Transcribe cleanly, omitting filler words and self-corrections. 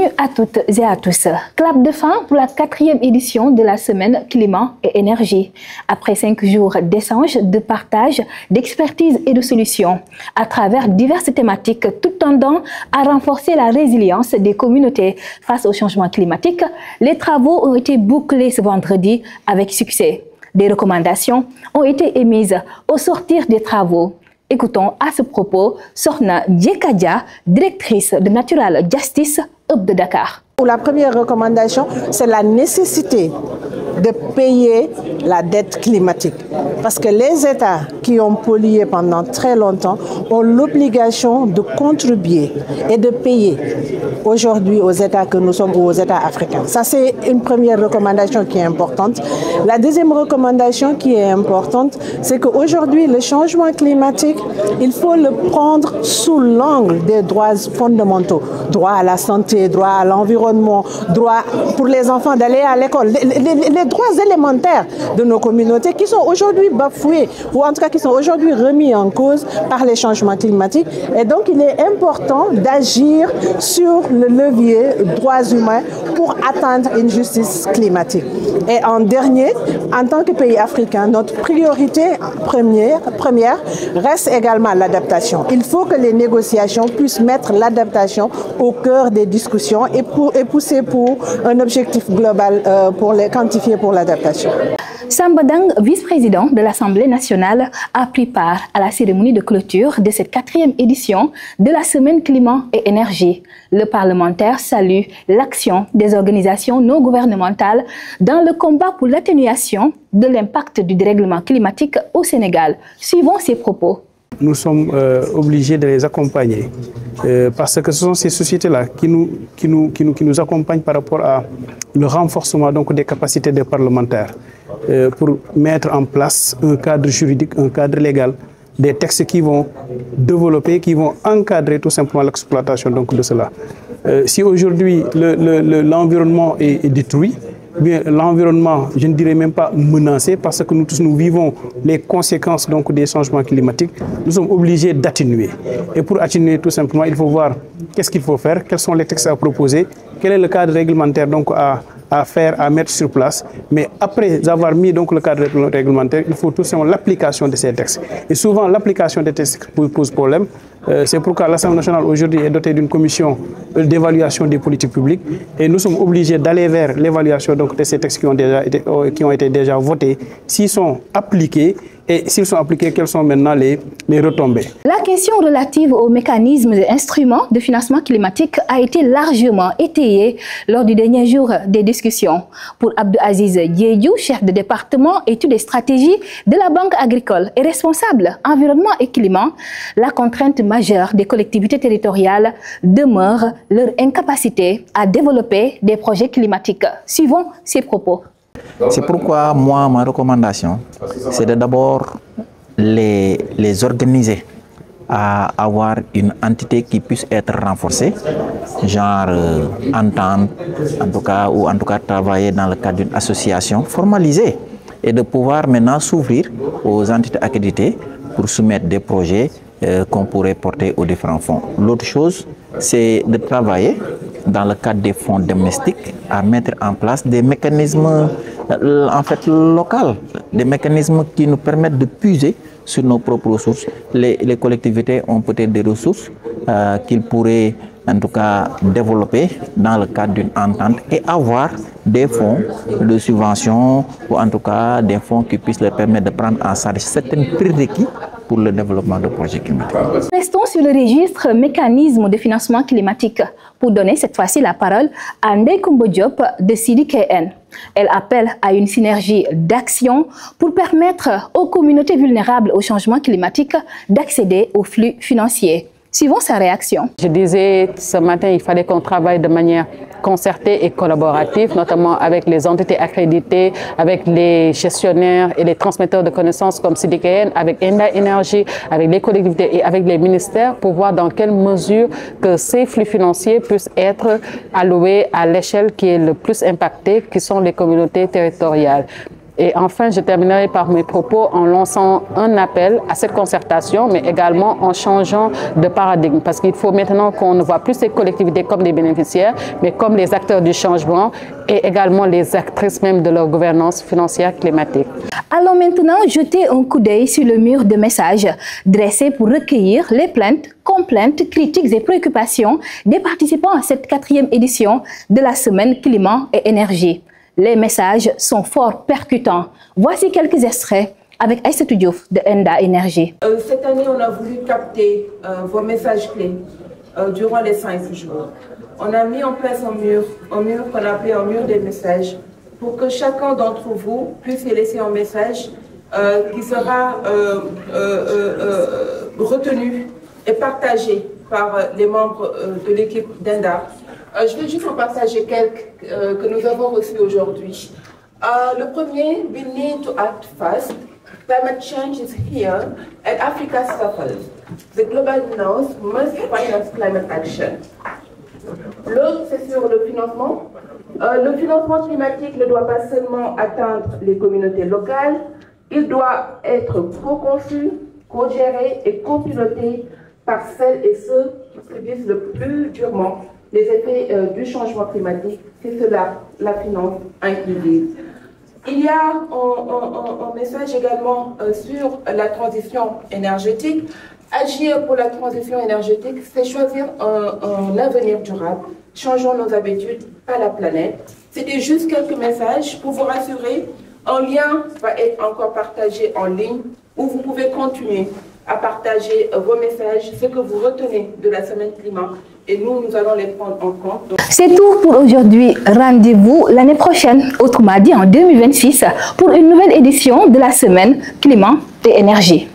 Bienvenue à toutes et à tous. Clap de fin pour la 4e édition de la semaine Climat et Énergie. Après 5 jours d'échanges, de partage, d'expertise et de solutions, à travers diverses thématiques tout tendant à renforcer la résilience des communautés face au changement climatique, les travaux ont été bouclés ce vendredi avec succès. Des recommandations ont été émises au sortir des travaux. Écoutons à ce propos Sorna Djekadia, directrice de Natural Justice Hub de Dakar. La première recommandation, c'est la nécessité de payer la dette climatique. Parce que les États qui ont pollué pendant très longtemps ont l'obligation de contribuer et de payer aujourd'hui aux États que nous sommes ou aux États africains. Ça, c'est une première recommandation qui est importante. La deuxième recommandation qui est importante, c'est qu'aujourd'hui, le changement climatique, il faut le prendre sous l'angle des droits fondamentaux. Droit à la santé, droit à l'environnement, droit pour les enfants d'aller à l'école. Les droits élémentaires de nos communautés qui sont aujourd'hui bafoués ou en tout cas qui sont aujourd'hui remis en cause par les changements climatiques. Et donc, il est important d'agir sur le levier droits humains pour atteindre une justice climatique. Et en dernier, en tant que pays africain, notre priorité première reste également l'adaptation. Il faut que les négociations puissent mettre l'adaptation au cœur des discussions et pousser pour un objectif global quantifié pour l'adaptation. Sambadang, vice-président de l'Assemblée nationale, a pris part à la cérémonie de clôture de cette 4e édition de la Semaine Climat et Énergie. Le parlementaire salue l'action des organisations non gouvernementales dans le combat pour l'atténuation de l'impact du dérèglement climatique au Sénégal. Suivons ses propos. Nous sommes obligés de les accompagner parce que ce sont ces sociétés-là qui nous accompagnent par rapport à le renforcement donc, des capacités des parlementaires pour mettre en place un cadre juridique, un cadre légal, des textes qui vont développer, qui vont encadrer tout simplement l'exploitation de cela. Si aujourd'hui l'environnement est détruit, l'environnement, je ne dirais même pas menacé, parce que nous tous nous vivons les conséquences donc, des changements climatiques, nous sommes obligés d'atténuer. Et pour atténuer tout simplement, il faut voir qu'est-ce qu'il faut faire, quels sont les textes à proposer, quel est le cadre réglementaire donc, à faire, à mettre sur place. Mais après avoir mis donc, le cadre réglementaire, il faut tout simplement l'application de ces textes. Et souvent, l'application des textes pose problème. C'est pourquoi l'Assemblée nationale aujourd'hui est dotée d'une commission d'évaluation des politiques publiques et nous sommes obligés d'aller vers l'évaluation de ces textes qui ont été déjà votés, s'ils sont appliqués et s'ils sont appliqués, quelles sont maintenant les retombées. La question relative aux mécanismes et instruments de financement climatique a été largement étayée lors du dernier jour des discussions. Pour Abdou Aziz Diédiou, chef de département études et stratégies de la Banque agricole et responsable environnement et climat, la contrainte majeure des collectivités territoriales demeure leur incapacité à développer des projets climatiques. Suivons ses propos. C'est pourquoi moi, ma recommandation, c'est de d'abord les organiser à avoir une entité qui puisse être renforcée, genre entente, en tout cas travailler dans le cadre d'une association formalisée et de pouvoir maintenant s'ouvrir aux entités accréditées pour soumettre des projets qu'on pourrait porter aux différents fonds. L'autre chose, c'est de travailler dans le cadre des fonds domestiques à mettre en place des mécanismes en fait locaux, des mécanismes qui nous permettent de puiser sur nos propres ressources. Les collectivités ont peut-être des ressources qu'ils pourraient en tout cas développer dans le cadre d'une entente et avoir des fonds de subvention ou en tout cas des fonds qui puissent leur permettre de prendre en charge certains prérequis pour le développement de projets climatiques. Restons sur le registre mécanisme de financement climatique pour donner cette fois-ci la parole à Ndeye Koumba Diop de CDKN. Elle appelle à une synergie d'action pour permettre aux communautés vulnérables au changement climatique d'accéder aux flux financiers. Suivons sa réaction. Je disais ce matin, il fallait qu'on travaille de manière concertée et collaborative, notamment avec les entités accréditées, avec les gestionnaires et les transmetteurs de connaissances comme CDKN, avec Enda Énergie, avec les collectivités et avec les ministères pour voir dans quelle mesure que ces flux financiers puissent être alloués à l'échelle qui est le plus impactée, qui sont les communautés territoriales. Et enfin, je terminerai par mes propos en lançant un appel à cette concertation, mais également en changeant de paradigme, parce qu'il faut maintenant qu'on ne voit plus ces collectivités comme des bénéficiaires, mais comme les acteurs du changement et également les actrices même de leur gouvernance financière climatique. Allons maintenant jeter un coup d'œil sur le mur de messages dressé pour recueillir les plaintes, complaintes, critiques et préoccupations des participants à cette 4e édition de la semaine climat et énergie. Les messages sont fort percutants. Voici quelques extraits avec Aïssatou Diouf de Enda Énergie. Cette année, on a voulu capter vos messages clés durant les 5 jours. On a mis en place un mur qu'on a appelé un mur des messages, pour que chacun d'entre vous puisse y laisser un message qui sera retenu et partagé par les membres de l'équipe d'Enda. Je vais juste en partager quelques que nous avons reçus aujourd'hui. Le premier, we need to act fast. Climate change is here and Africa suffers. The global north must finance climate action. L'autre, c'est sur le financement. Le financement climatique ne doit pas seulement atteindre les communautés locales, il doit être co-conçu, co-géré et co-piloté par celles et ceux qui subissent le plus durement les effets du changement climatique, c'est cela, la finance inclusive. Il y a un message également sur la transition énergétique. Agir pour la transition énergétique, c'est choisir un avenir durable. Changeons nos habitudes, pas la planète. C'était juste quelques messages pour vous rassurer. Un lien va être encore partagé en ligne où vous pouvez continuer à partager vos messages, ce que vous retenez de la semaine climat. Et nous allons les prendre en compte. C'est tout pour aujourd'hui. Rendez-vous l'année prochaine, autrement dit en 2026, pour une nouvelle édition de la semaine climat et énergie.